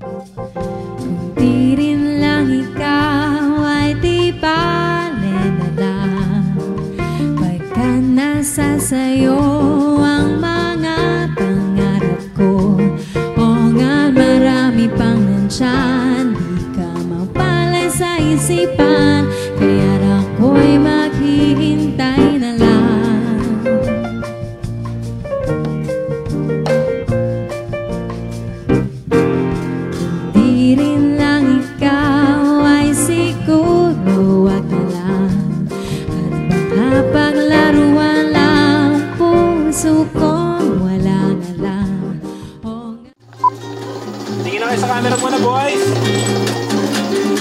Kung di rin lang ikaw ay di bale na lang, pagka nasa sayo ang mga pangarap ko. O nga marami pang nandyan, di ka mapalay sa isipan, kaya ako'y maghihintay na lang. Kung di rin lang ikaw ay siguro wag na lang, at baka paglaruan lang puso kong wala na lang. Tingin na kayo sa camera muna, boys.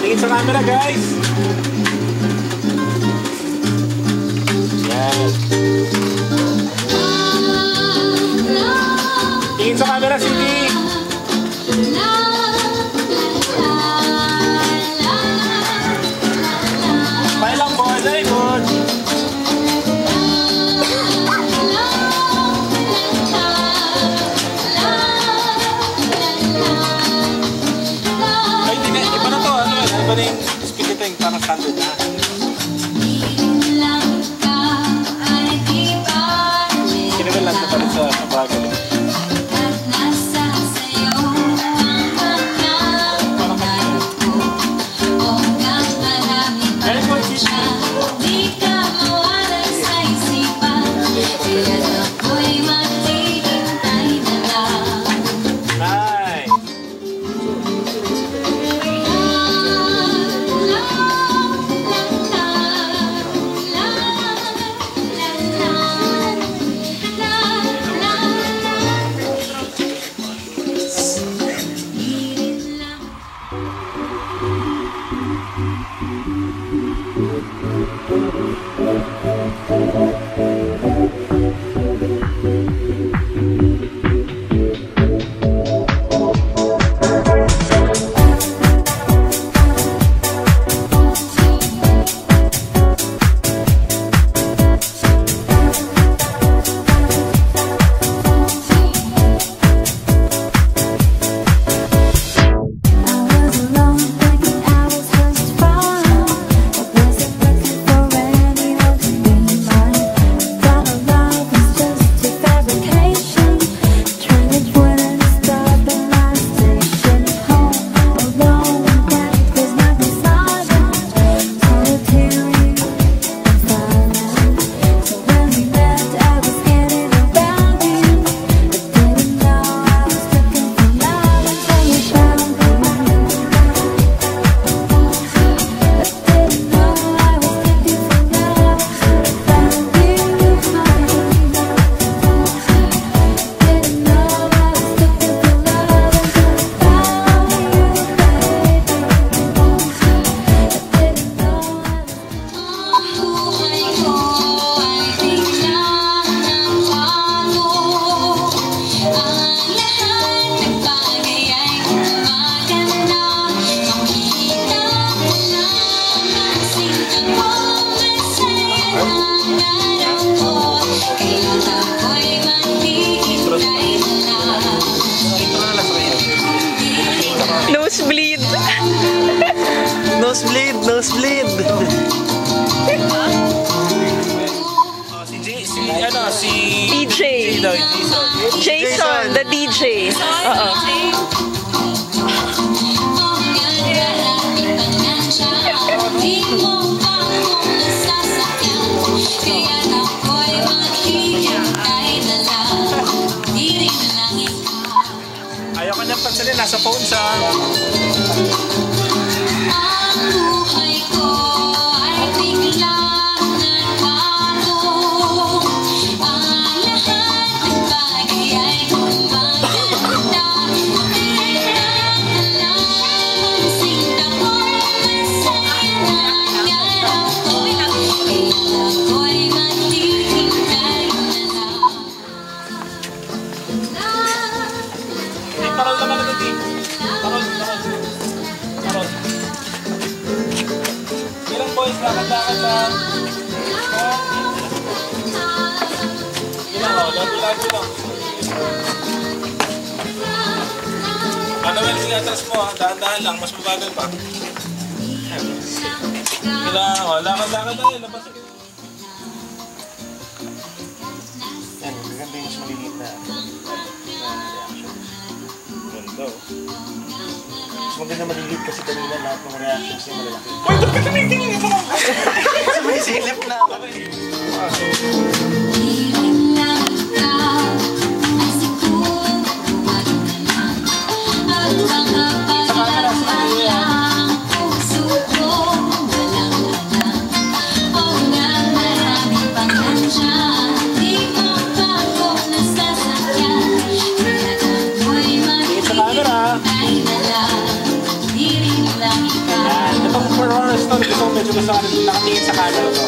Tingin sa camera, guys. Yan. Tingin sa camera, Cindy. Smile lang, boys. Very good. Ay, hindi na. Iba na to. Ano, iba na yung speed nito yung parang standard na. Kinabalan na pa rin sa bago. Nosebleed. Nosebleed, nosebleed. Si DJ. Jason, the DJ. Ayaw ka niyang pansalin, nasa phone siya. Parol naman na ito, Parol. Ilang boys, lakad-lakad lang. Ilang, labi lang. Ano, well, sige. atras mo ha. Dahan-dahan lang. Mas mabagal pa. Kailangan ko. Lakad-lakad tayo. Labas. Yan, maganda yung mas maliliit na reaction. Ganda. Mas maganda maliliit kasi kanina lahat ng reactions niya malalaki. Uy, ba't ka tumitingin ito? May silip na ako. Piling lang ikaw ay siguro wag na lang. At mga paglaruan puso ko walang alam. O nga marami pang nandyan, di mo pa ako nasasakyan. Kaya ako'y maghihintay na lang. Piling lang ikaw. Itong for horror story, gusto ko medyo gusto ka nakatingin sa camera to.